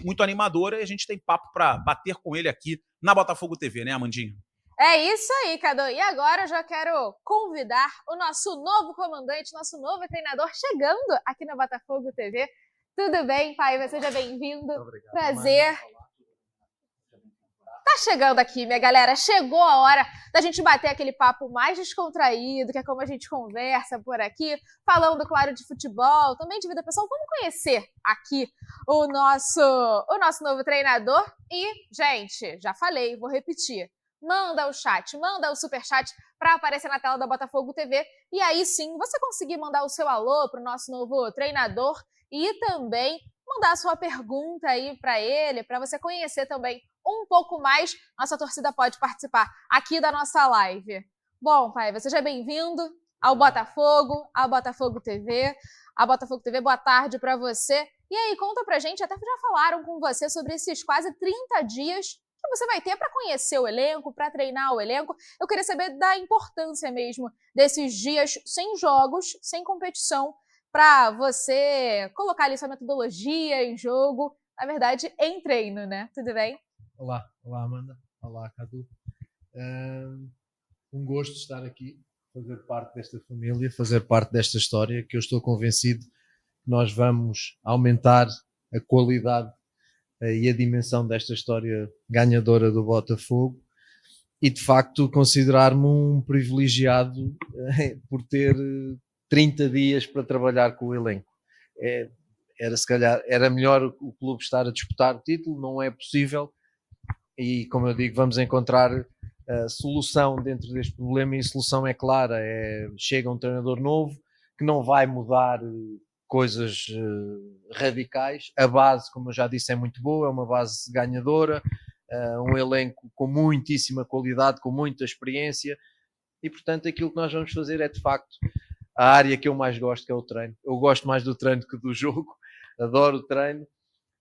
muito animadora e a gente tem papo para bater com ele aqui na Botafogo TV, né, Amandinha? É isso aí, Cadu. E agora eu já quero convidar o nosso novo comandante, nosso novo treinador, chegando aqui na Botafogo TV. Tudo bem, Paiva? Seja bem-vindo. Prazer. Tá chegando aqui, minha galera. Chegou a hora da gente bater aquele papo mais descontraído, que é como a gente conversa por aqui, falando, claro, de futebol, também de vida pessoal. Vamos conhecer aqui o nosso novo treinador. E, gente, já falei, vou repetir. Manda o chat, manda o superchat para aparecer na tela da Botafogo TV. E aí sim, você conseguir mandar o seu alô para o nosso novo treinador e também mandar a sua pergunta aí para ele, para você conhecer também um pouco mais, nossa torcida pode participar aqui da nossa live. Bom, Pai, seja bem-vindo ao Botafogo TV. A Botafogo TV, boa tarde para você. E aí, conta pra gente, até já falaram com você sobre esses quase 30 dias que você vai ter para conhecer o elenco, para treinar o elenco. Eu queria saber da importância mesmo desses dias sem jogos, sem competição, para você colocar ali sua metodologia em jogo, na verdade, em treino, né? Tudo bem? Olá Amanda, olá Cadu. Um gosto de estar aqui, fazer parte desta família, fazer parte desta história, que eu estou convencido que nós vamos aumentar a qualidade e a dimensão desta história ganhadora do Botafogo e de facto considerar-me um privilegiado por ter 30 dias para trabalhar com o elenco. Era melhor o clube estar a disputar o título, não é possível. E como eu digo, vamos encontrar a solução dentro deste problema, e a solução é clara, chega um treinador novo que não vai mudar coisas radicais. A base, como eu já disse, é muito boa, é uma base ganhadora, um elenco com muitíssima qualidade, com muita experiência, e portanto aquilo que nós vamos fazer é de facto a área que eu mais gosto, que é o treino. Eu gosto mais do treino que do jogo, adoro o treino.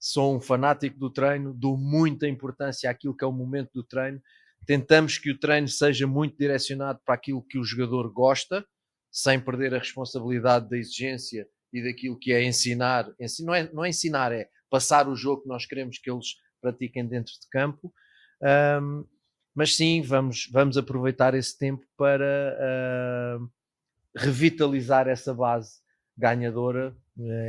Sou um fanático do treino, dou muita importância àquilo que é o momento do treino. Tentamos que o treino seja muito direcionado para aquilo que o jogador gosta, sem perder a responsabilidade da exigência e daquilo que é ensinar. Não é ensinar, é passar o jogo que nós queremos que eles pratiquem dentro de campo. Mas sim, vamos aproveitar esse tempo para revitalizar essa base ganhadora,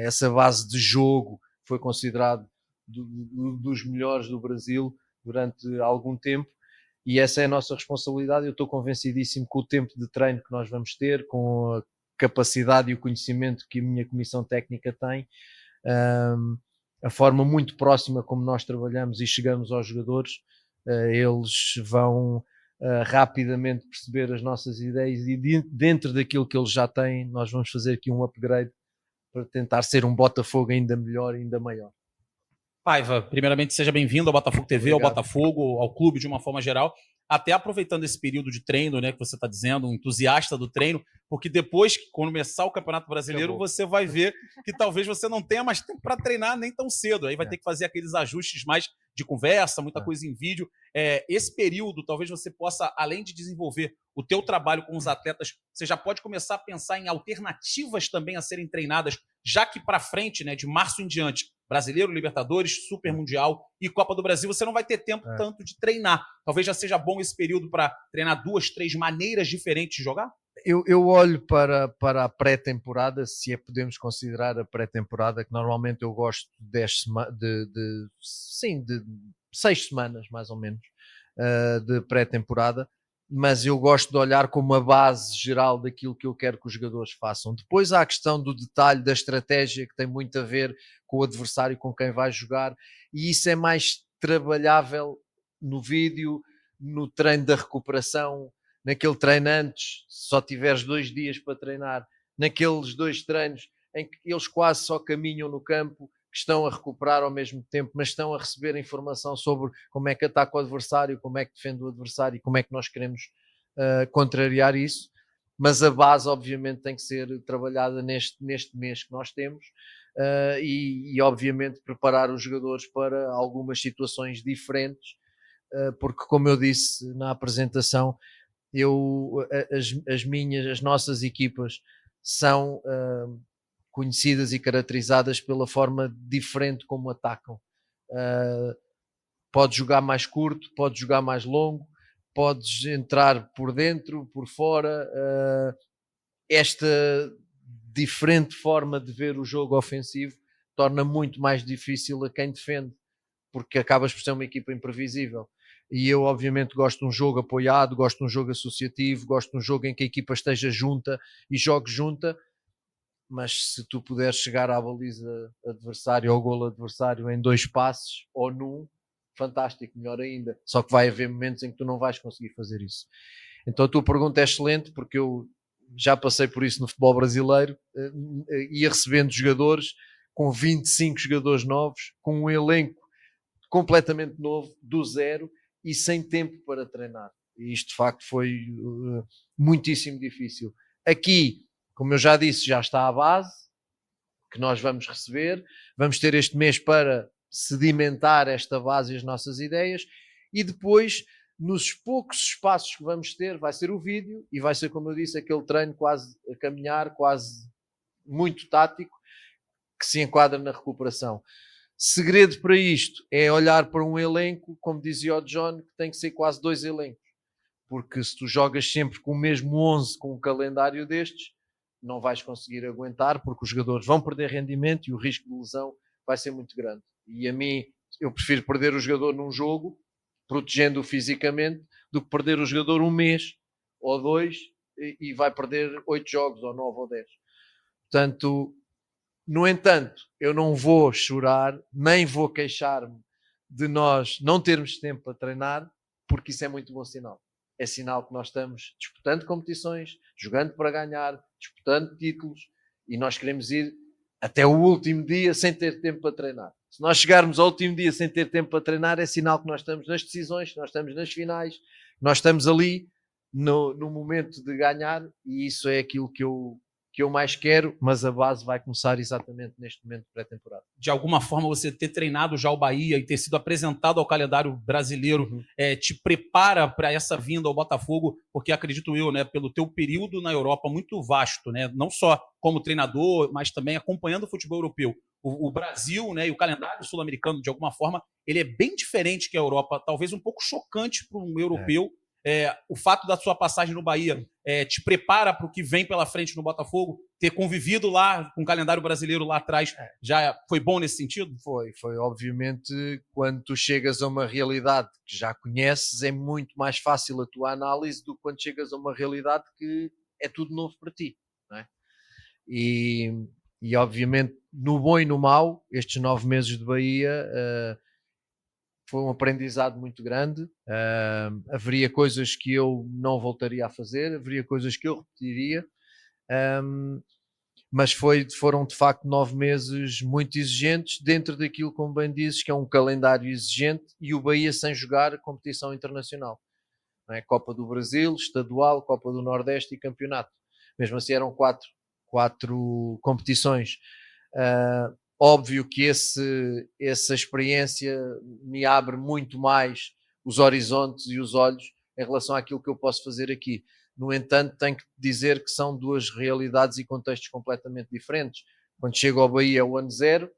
essa base de jogo foi considerado dos melhores do Brasil durante algum tempo, e essa é a nossa responsabilidade. Eu estou convencidíssimo que o tempo de treino que nós vamos ter, com a capacidade e o conhecimento que a minha comissão técnica tem, a forma muito próxima como nós trabalhamos e chegamos aos jogadores, eles vão rapidamente perceber as nossas ideias, e dentro daquilo que eles já têm, nós vamos fazer aqui um upgrade para tentar ser um Botafogo ainda melhor, ainda maior. Paiva, primeiramente seja bem-vindo ao Botafogo TV, Obrigado. ao Botafogo, ao clube de uma forma geral, até aproveitando esse período de treino, né, que você está dizendo, um entusiasta do treino, porque depois que começar o Campeonato Brasileiro, você vai ver que talvez você não tenha mais tempo para treinar nem tão cedo, aí vai ter que fazer aqueles ajustes mais de conversa, muita coisa em vídeo. Esse período, talvez você possa, além de desenvolver o teu trabalho com os atletas, você já pode começar a pensar em alternativas também a serem treinadas, já que para frente, né, de março em diante, Brasileiro, Libertadores, Super Mundial e Copa do Brasil, você não vai ter tempo tanto de treinar. Talvez já seja bom esse período para treinar 2, 3 maneiras diferentes de jogar? Eu olho para a pré-temporada, se podemos considerar a pré-temporada, que normalmente eu gosto de 6 semanas, mais ou menos, de pré-temporada, mas eu gosto de olhar como a base geral daquilo que eu quero que os jogadores façam. Depois há a questão do detalhe, da estratégia, que tem muito a ver com o adversário com quem vai jogar, e isso é mais trabalhável no vídeo, no treino da recuperação, naquele treino antes, só tiveres 2 dias para treinar, naqueles 2 treinos em que eles quase só caminham no campo, que estão a recuperar ao mesmo tempo, mas estão a receber informação sobre como é que ataca o adversário, como é que defende o adversário e como é que nós queremos contrariar isso. Mas a base, obviamente, tem que ser trabalhada neste mês que nós temos, e obviamente preparar os jogadores para algumas situações diferentes, porque, como eu disse na apresentação, as nossas equipas são conhecidas e caracterizadas pela forma diferente como atacam. Podes jogar mais curto, podes jogar mais longo, podes entrar por dentro, por fora. Esta diferente forma de ver o jogo ofensivo torna muito mais difícil a quem defende, porque acabas por ser uma equipa imprevisível. E eu, obviamente, gosto de um jogo apoiado, gosto de um jogo associativo, gosto de um jogo em que a equipa esteja junta e jogue junta, mas se tu puderes chegar à baliza adversária ou ao golo adversário em 2 passes ou num, fantástico, melhor ainda. Só que vai haver momentos em que tu não vais conseguir fazer isso. Então a tua pergunta é excelente, porque eu já passei por isso no futebol brasileiro, ia recebendo jogadores com 25 jogadores novos, com um elenco completamente novo, do zero, e sem tempo para treinar. E isto de facto foi muitíssimo difícil. Aqui, como eu já disse, já está a base que nós vamos receber, vamos ter este mês para sedimentar esta base e as nossas ideias, e depois, nos poucos espaços que vamos ter, vai ser o vídeo, e vai ser, como eu disse, aquele treino quase a caminhar, quase muito tático, que se enquadra na recuperação. Segredo para isto é olhar para um elenco, como dizia o John, que tem que ser quase 2 elencos. Porque se tu jogas sempre com o mesmo 11, com um calendário destes, não vais conseguir aguentar, porque os jogadores vão perder rendimento e o risco de lesão vai ser muito grande. E a mim, eu prefiro perder o jogador num jogo, protegendo-o fisicamente, do que perder o jogador um mês ou 2 e vai perder 8 jogos, ou 9 ou 10. Portanto, no entanto, eu não vou chorar, nem vou queixar-me de nós não termos tempo para treinar, porque isso é muito bom sinal. É sinal que nós estamos disputando competições, jogando para ganhar, disputando títulos, e nós queremos ir até o último dia sem ter tempo para treinar. Se nós chegarmos ao último dia sem ter tempo para treinar, é sinal que nós estamos nas decisões, que nós estamos nas finais, que nós estamos ali no momento de ganhar, e isso é aquilo que eu mais quero, mas a base vai começar exatamente neste momento de pré-temporada. De alguma forma, você ter treinado já o Bahia e ter sido apresentado ao calendário brasileiro te prepara para essa vinda ao Botafogo, porque acredito eu, né, pelo teu período na Europa muito vasto, né, não só como treinador, mas também acompanhando o futebol europeu. O Brasil, né, e o calendário sul-americano, de alguma forma, ele é bem diferente que a Europa, talvez um pouco chocante para um europeu. O fato da sua passagem no Bahia te prepara para o que vem pela frente no Botafogo? Ter convivido lá com o calendário brasileiro lá atrás já foi bom nesse sentido? Foi obviamente, quando tu chegas a uma realidade que já conheces, é muito mais fácil a tua análise do que quando chegas a uma realidade que é tudo novo para ti, não é? E obviamente, no bom e no mau, estes 9 meses de Bahia foi um aprendizado muito grande. Haveria coisas que eu não voltaria a fazer, haveria coisas que eu repetiria, mas foram de facto 9 meses muito exigentes, dentro daquilo, como bem dizes, que é um calendário exigente, e o Bahia sem jogar competição internacional. Não é? Copa do Brasil, estadual, Copa do Nordeste e campeonato. Mesmo assim eram quatro competições. Óbvio que essa experiência me abre muito mais os horizontes e os olhos em relação àquilo que eu posso fazer aqui. No entanto, tenho que dizer que são 2 realidades e contextos completamente diferentes. Quando chego ao Bahia é o ano zero,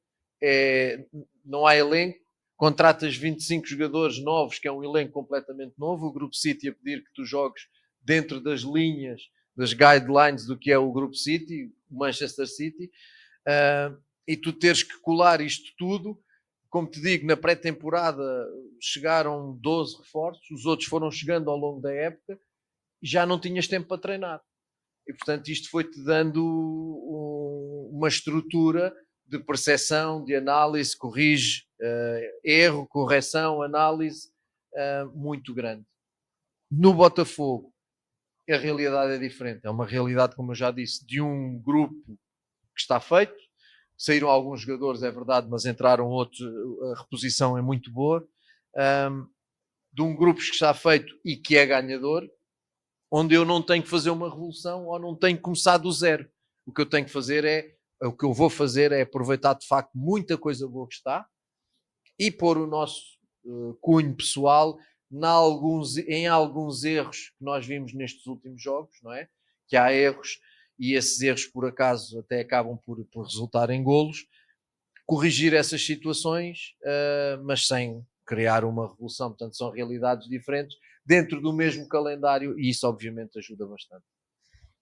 não há elenco, contratas 25 jogadores novos, que é um elenco completamente novo, o Grupo City a pedir que tu jogues dentro das linhas, das guidelines do que é o Grupo City, o Manchester City, e tu teres que colar isto tudo. Como te digo, na pré-temporada chegaram 12 reforços, os outros foram chegando ao longo da época, e já não tinhas tempo para treinar. E, portanto, isto foi-te dando uma estrutura de percepção, de análise, corrige, erro, correção, análise, muito grande. No Botafogo, a realidade é diferente. É uma realidade, como eu já disse, de um grupo que está feito. Saíram alguns jogadores, é verdade, mas entraram outros. A reposição é muito boa. De um grupo que está feito e que é ganhador, onde eu não tenho que fazer uma revolução ou não tenho que começar do zero. O que eu tenho que fazer o que eu vou fazer é aproveitar de facto muita coisa boa que está e pôr o nosso cunho pessoal em alguns erros que nós vimos nestes últimos jogos, não é? Que há erros, e esses erros por acaso até acabam por resultar em golos, corrigir essas situações, mas sem criar uma revolução. Portanto, são realidades diferentes dentro do mesmo calendário e isso obviamente ajuda bastante.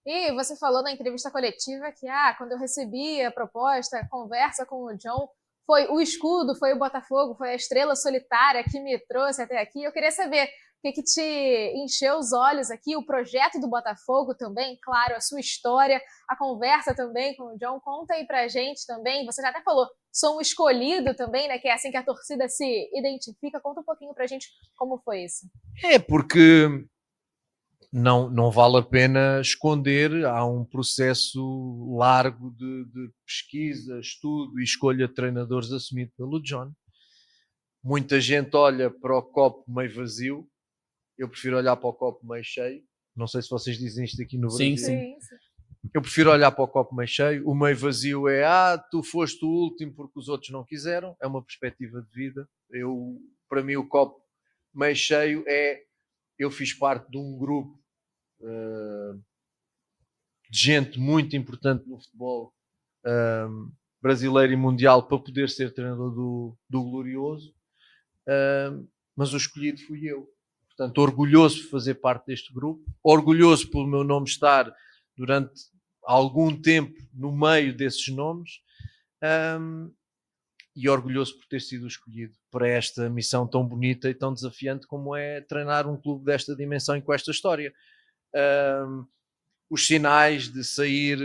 E você falou na entrevista coletiva que quando eu recebi a proposta, a conversa com o John, foi o escudo, foi o Botafogo, foi a estrela solitária que me trouxe até aqui. Eu queria saber o que te encheu os olhos aqui, o projeto do Botafogo também, claro, a sua história, a conversa também com o John. Conta aí pra gente também. Você já até falou, sou um escolhido também, né? Que é assim que a torcida se identifica. Conta um pouquinho pra gente como foi isso. É porque não vale a pena esconder, há um processo largo de pesquisa, estudo e escolha de treinadores assumido pelo John. Muita gente olha para o copo meio vazio, eu prefiro olhar para o copo meio cheio. Não sei se vocês dizem isto aqui no Brasil. Sim. Eu prefiro olhar para o copo meio cheio. O meio vazio é, tu foste o último porque os outros não quiseram. É uma perspectiva de vida. Para mim, o copo meio cheio é, eu fiz parte de um grupo de gente muito importante no futebol brasileiro e mundial para poder ser treinador do Glorioso, mas o escolhido fui eu. Portanto, orgulhoso de fazer parte deste grupo, orgulhoso pelo meu nome estar durante algum tempo no meio desses nomes, e orgulhoso por ter sido escolhido para esta missão tão bonita e tão desafiante como é treinar um clube desta dimensão e com esta história. Os sinais de sair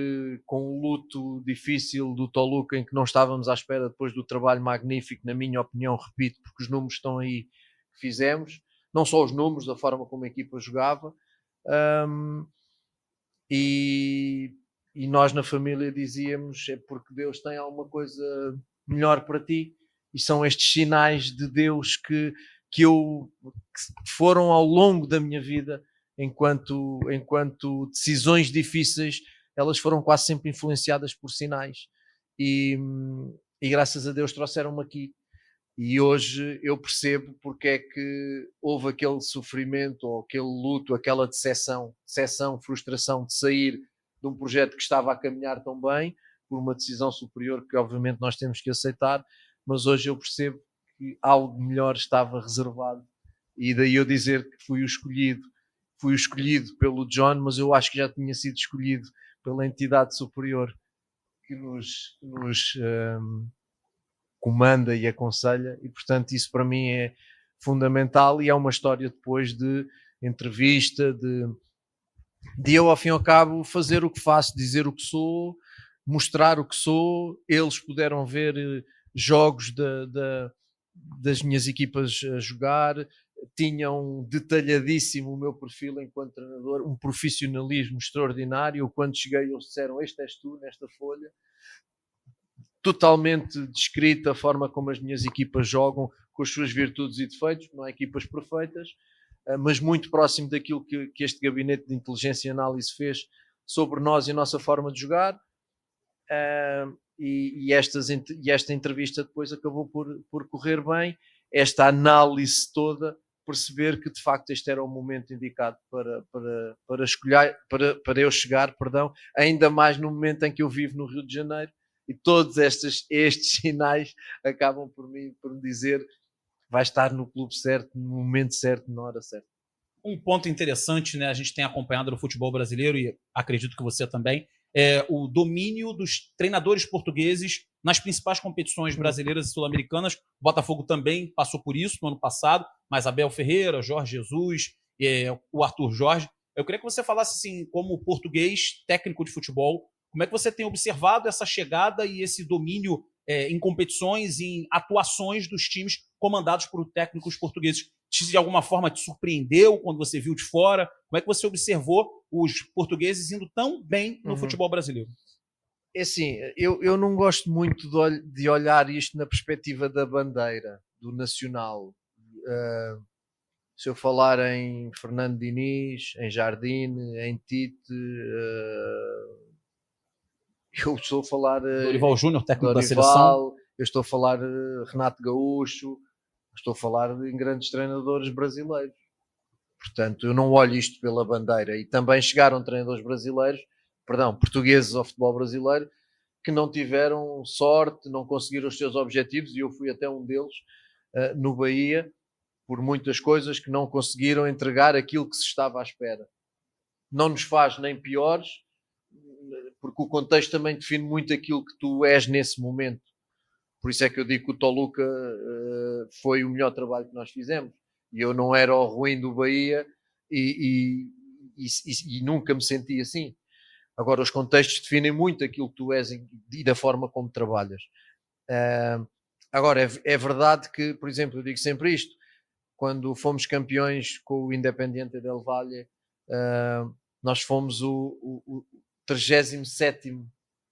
com o luto difícil do Toluca, em que não estávamos à espera depois do trabalho magnífico, na minha opinião, repito, porque os números estão aí que fizemos, não só os números, da forma como a equipa jogava, e nós na família dizíamos, é porque Deus tem alguma coisa melhor para ti, e são estes sinais de Deus que foram ao longo da minha vida, enquanto decisões difíceis, elas foram quase sempre influenciadas por sinais, e graças a Deus trouxeram-me aqui. E hoje eu percebo porque é que houve aquele sofrimento, ou aquele luto, aquela decepção, frustração de sair de um projeto que estava a caminhar tão bem, por uma decisão superior que obviamente nós temos que aceitar, mas hoje eu percebo que algo melhor estava reservado. E daí eu dizer que fui o escolhido pelo John, mas eu acho que já tinha sido escolhido pela entidade superior que nos comanda e aconselha, e portanto isso para mim é fundamental, e é uma história depois de entrevista, de eu ao fim e ao cabo fazer o que faço, dizer o que sou, mostrar o que sou. Eles puderam ver jogos das minhas equipas a jogar, tinham detalhadíssimo o meu perfil enquanto treinador, um profissionalismo extraordinário. Quando cheguei eles disseram, este és tu nesta folha, totalmente descrita a forma como as minhas equipas jogam, com as suas virtudes e defeitos. Não há equipas perfeitas, mas muito próximo daquilo que este gabinete de inteligência e análise fez sobre nós e a nossa forma de jogar. E esta entrevista depois acabou por correr bem. Esta análise toda, perceber que de facto este era o momento indicado para escolher, para eu chegar, ainda mais no momento em que eu vivo no Rio de Janeiro, e todos estes sinais acabam por me dizer vai estar no clube certo, no momento certo, na hora certa. Um ponto interessante, né, a gente tem acompanhado no futebol brasileiro, e acredito que você também, é o domínio dos treinadores portugueses nas principais competições brasileiras e sul-americanas. O Botafogo também passou por isso no ano passado, mas Abel Ferreira, Jorge Jesus, o Arthur Jorge. Eu queria que você falasse, assim, como português, técnico de futebol, como é que você tem observado essa chegada e esse domínio em competições, em atuações dos times comandados por técnicos portugueses? De alguma forma te surpreendeu quando você viu de fora? Como é que você observou os portugueses indo tão bem no futebol brasileiro? É assim, eu não gosto muito de olhar isto na perspectiva da bandeira, do nacional. Se eu falar em Fernando Diniz, em Jardine, em Tite, eu estou a falar Dorival Júnior, técnico Dorival, da seleção. Eu estou a falar Renato Gaúcho, estou a falar em grandes treinadores brasileiros. Portanto, eu não olho isto pela bandeira. E também chegaram treinadores brasileiros, portugueses ao futebol brasileiro, que não tiveram sorte, não conseguiram os seus objetivos, e eu fui até um deles no Bahia, por muitas coisas que não conseguiram entregar aquilo que se estava à espera. Não nos faz nem piores, porque o contexto também define muito aquilo que tu és nesse momento. Por isso é que eu digo que o Toluca foi o melhor trabalho que nós fizemos. E eu não era o ruim do Bahia e nunca me senti assim. Agora, os contextos definem muito aquilo que tu és e da forma como trabalhas. Agora, é verdade que, por exemplo, eu digo sempre isto, quando fomos campeões com o Independiente del Valle, nós fomos o 37º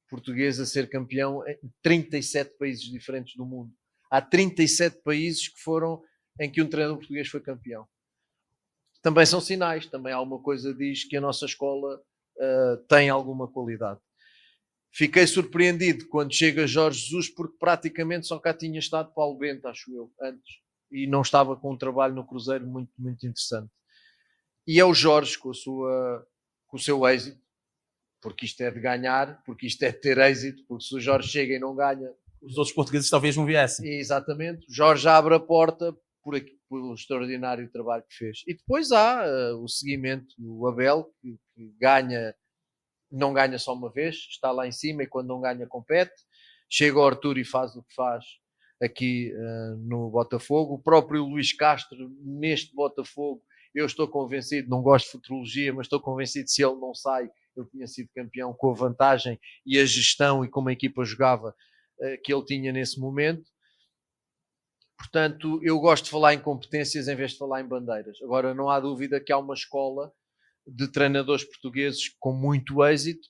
português a ser campeão em 37 países diferentes do mundo. Há 37 países em que um treinador português foi campeão. Também são sinais, também alguma coisa diz que a nossa escola tem alguma qualidade. Fiquei surpreendido quando chega Jorge Jesus, porque praticamente só cá tinha estado Paulo Bento, acho eu, antes. E não estava com um trabalho no Cruzeiro muito, muito interessante. E é o Jorge, com o seu êxito, porque isto é de ganhar, porque isto é de ter êxito, porque se o Jorge chega e não ganha... Os outros portugueses talvez não viessem. Exatamente. Jorge abre a porta pelo extraordinário trabalho que fez. E depois há o seguimento do Abel, que não ganha só uma vez, está lá em cima e quando não ganha compete. Chega o Arthur e faz o que faz aqui no Botafogo. O próprio Luís Castro, neste Botafogo, eu estou convencido, não gosto de futurologia, mas estou convencido que se ele não sai, ele tinha sido campeão com a vantagem e a gestão e como a equipa jogava que ele tinha nesse momento. Portanto, eu gosto de falar em competências em vez de falar em bandeiras. Agora, não há dúvida que há uma escola de treinadores portugueses com muito êxito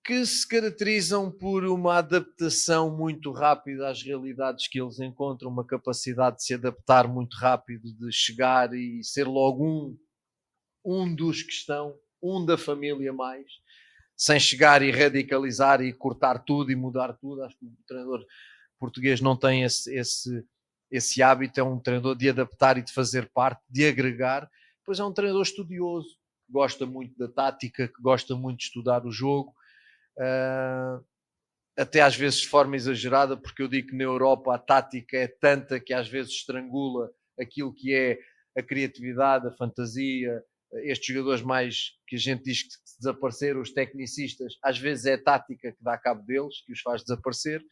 que se caracterizam por uma adaptação muito rápida às realidades que eles encontram, uma capacidade de se adaptar muito rápido, de chegar e ser logo um dos que estão, um da família mais, sem chegar e radicalizar e cortar tudo e mudar tudo. Acho que o treinador português não tem esse hábito, é um treinador de adaptar e de fazer parte, de agregar. Pois é um treinador estudioso, que gosta muito da tática, que gosta muito de estudar o jogo, até às vezes de forma exagerada, porque eu digo que na Europa a tática é tanta que às vezes estrangula aquilo que é a criatividade, a fantasia. Estes jogadores mais que a gente diz que desapareceram, os tecnicistas, às vezes é a tática que dá cabo deles, que os faz desaparecer.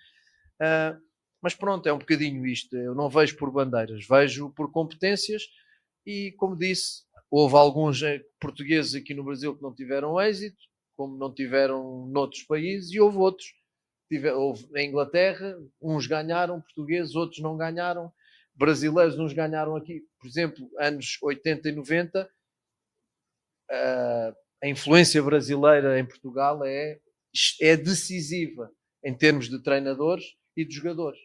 Mas pronto, é um bocadinho isto. Eu não vejo por bandeiras, vejo por competências e, como disse, houve alguns portugueses aqui no Brasil que não tiveram êxito, como não tiveram noutros países, e houve outros. Houve na Inglaterra, uns ganharam, portugueses, outros não ganharam, brasileiros, uns ganharam aqui. Por exemplo, anos 80 e 90, a influência brasileira em Portugal é decisiva em termos de treinadores e de jogadores.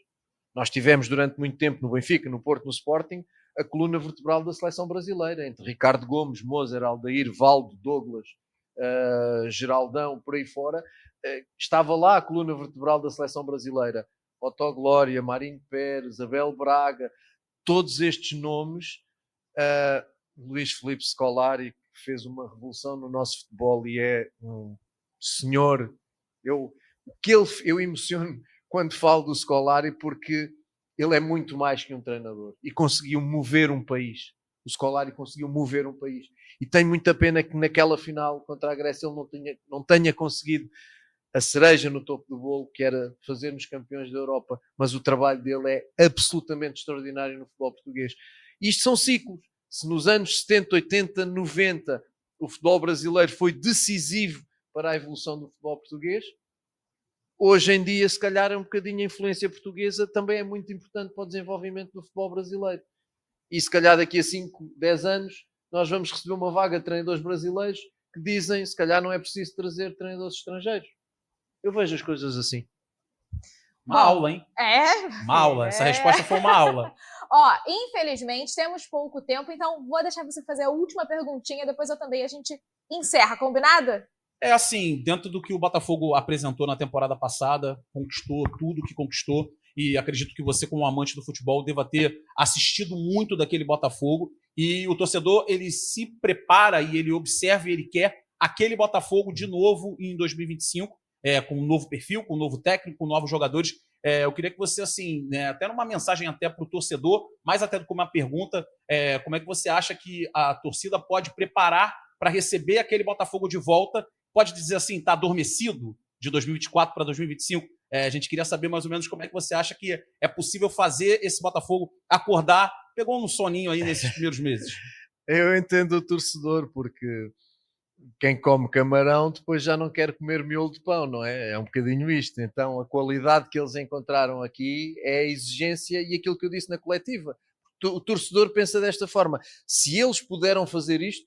Nós tivemos durante muito tempo no Benfica, no Porto, no Sporting, a coluna vertebral da seleção brasileira, entre Ricardo Gomes, Moser, Aldair, Valdo, Douglas, Geraldão, por aí fora. Estava lá a coluna vertebral da seleção brasileira. Otto Glória, Marinho Pérez, Abel Braga, todos estes nomes. Luís Filipe Scolari, que fez uma revolução no nosso futebol e é um senhor. Eu emociono quando falo do Scolari, porque ele é muito mais que um treinador e conseguiu mover um país. O Scolari conseguiu mover um país. E tenho muita pena que naquela final contra a Grécia ele não tenha conseguido a cereja no topo do bolo, que era fazer-nos campeões da Europa, mas o trabalho dele é absolutamente extraordinário no futebol português. Isto são ciclos. Se nos anos 70, 80, 90 o futebol brasileiro foi decisivo para a evolução do futebol português, hoje em dia, se calhar, um bocadinho a influência portuguesa também é muito importante para o desenvolvimento do futebol brasileiro. E se calhar daqui a 5, 10 anos nós vamos receber uma vaga de treinadores brasileiros que dizem se calhar não é preciso trazer treinadores estrangeiros. Eu vejo as coisas assim. Uma aula, hein? Uma aula. Essa resposta foi uma aula. Ó, infelizmente, temos pouco tempo, então vou deixar você fazer a última perguntinha, depois a gente encerra, combinado? É assim, dentro do que o Botafogo apresentou na temporada passada, conquistou tudo que conquistou, e acredito que você, como amante do futebol, deva ter assistido muito daquele Botafogo, e o torcedor, ele se prepara e ele observa e ele quer aquele Botafogo de novo em 2025. com um novo perfil, com um novo técnico, com novos jogadores. Eu queria que você, assim, né, até numa mensagem até para o torcedor, mais até do que uma pergunta, como é que você acha que a torcida pode preparar para receber aquele Botafogo de volta? Pode dizer assim, está adormecido de 2024 para 2025? A gente queria saber mais ou menos como é que você acha que é possível fazer esse Botafogo acordar. Pegou um soninho aí nesses primeiros meses. Eu entendo o torcedor, porque quem come camarão depois já não quer comer miolo de pão, não é? É um bocadinho isto. Então a qualidade que eles encontraram aqui é a exigência e aquilo que eu disse na coletiva. O torcedor pensa desta forma: se eles puderam fazer isto,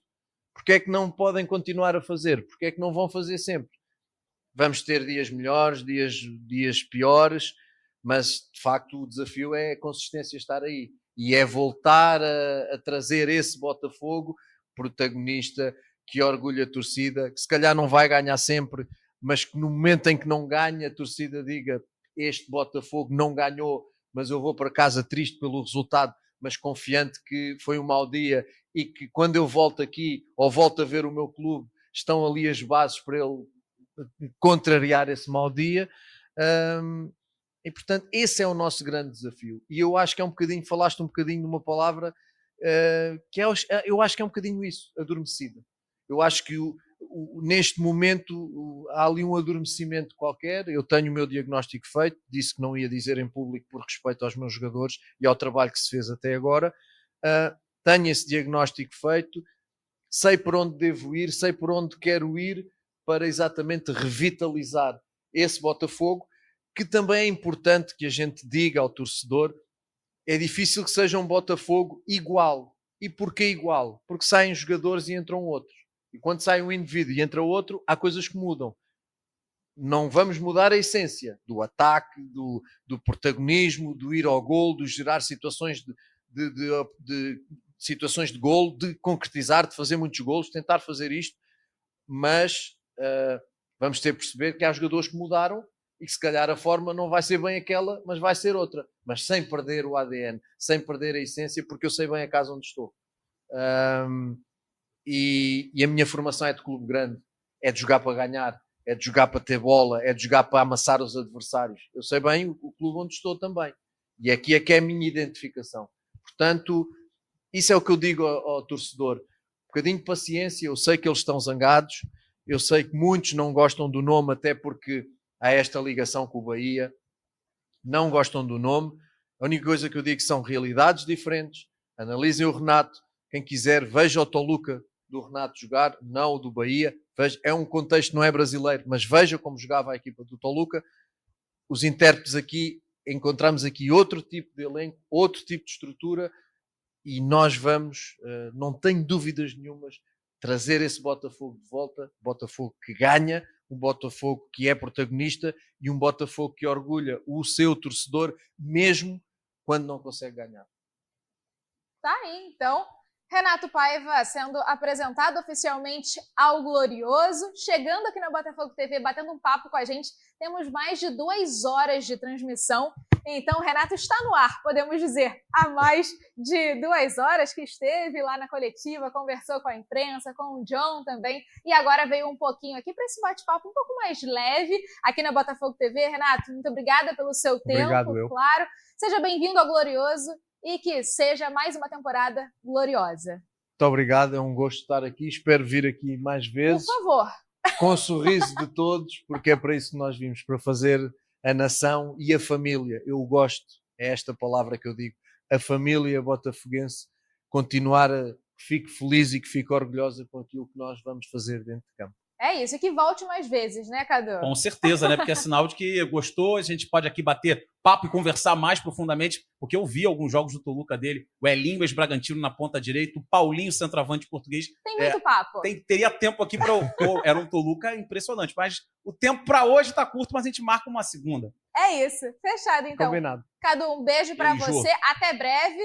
porque é que não podem continuar a fazer? Porque é que não vão fazer sempre? Vamos ter dias melhores, dias piores, mas de facto o desafio é a consistência estar aí e é voltar a trazer esse Botafogo protagonista, que orgulha a torcida, que se calhar não vai ganhar sempre, mas que no momento em que não ganha, a torcida diga: este Botafogo não ganhou, mas eu vou para casa triste pelo resultado, mas confiante que foi um mau dia, e que quando eu volto aqui ou volto a ver o meu clube, estão ali as bases para ele contrariar esse mau dia. E portanto esse é o nosso grande desafio, e eu acho que é um bocadinho, falaste um bocadinho numa palavra que eu acho que é um bocadinho isso, adormecida. Eu acho que neste momento há ali um adormecimento qualquer. Eu tenho o meu diagnóstico feito, disse que não ia dizer em público por respeito aos meus jogadores e ao trabalho que se fez até agora. Tenho esse diagnóstico feito, sei por onde devo ir, sei por onde quero ir para exatamente revitalizar esse Botafogo, que também é importante que a gente diga ao torcedor: é difícil que seja um Botafogo igual. E porquê igual? Porque saem jogadores e entram outros. E quando sai um indivíduo e entra outro, há coisas que mudam. Não vamos mudar a essência do ataque, do protagonismo, do ir ao gol, do gerar situações de situações de gol, de concretizar, de fazer muitos golos, tentar fazer isto, mas vamos ter que perceber que há jogadores que mudaram e que se calhar a forma não vai ser bem aquela, mas vai ser outra, mas sem perder o ADN, sem perder a essência, porque eu sei bem a casa onde estou. E a minha formação é de clube grande, é de jogar para ganhar, é de jogar para ter bola, é de jogar para amassar os adversários. Eu sei bem o clube onde estou também, e aqui é que é a minha identificação. Portanto, isso é o que eu digo ao torcedor: um bocadinho de paciência. Eu sei que eles estão zangados, eu sei que muitos não gostam do nome, até porque há esta ligação com o Bahia, não gostam do nome. A única coisa que eu digo: são realidades diferentes. Analisem o Renato, quem quiser veja o Toluca do Renato jogar, não o do Bahia. Veja, é um contexto, não é brasileiro, mas veja como jogava a equipa do Toluca. Os intérpretes aqui, encontramos aqui outro tipo de elenco, outro tipo de estrutura, e nós vamos, não tenho dúvidas nenhumas, trazer esse Botafogo de volta. Botafogo que ganha, um Botafogo que é protagonista e um Botafogo que orgulha o seu torcedor, mesmo quando não consegue ganhar. Tá aí, então. Renato Paiva sendo apresentado oficialmente ao Glorioso, chegando aqui na Botafogo TV, batendo um papo com a gente. Temos mais de 2 horas de transmissão, então o Renato está no ar, podemos dizer, há mais de 2 horas que esteve lá na coletiva, conversou com a imprensa, com o John também, e agora veio um pouquinho aqui para esse bate-papo um pouco mais leve aqui na Botafogo TV. Renato, muito obrigada pelo seu tempo, claro. Seja bem-vindo ao Glorioso e que seja mais uma temporada gloriosa. Muito obrigado, é um gosto estar aqui, espero vir aqui mais vezes. Por favor. Com o sorriso de todos, porque é para isso que nós vimos, para fazer a nação e a família. Eu gosto, é esta palavra que eu digo, a família botafoguense, continuar a que fique feliz e que fique orgulhosa com aquilo que nós vamos fazer dentro de campo. É isso, e que volte mais vezes, né, Cadu? Com certeza, né? Porque é sinal de que gostou, a gente pode aqui bater papo e conversar mais profundamente, porque eu vi alguns jogos do Toluca dele, o Elinho ex-Bragantino na ponta direita, o Paulinho centroavante português. Tem muito papo. Teria tempo aqui para era um Toluca impressionante, mas o tempo para hoje está curto, mas a gente marca uma segunda. É isso, fechado então. Combinado. Cadu, um beijo para você, até breve.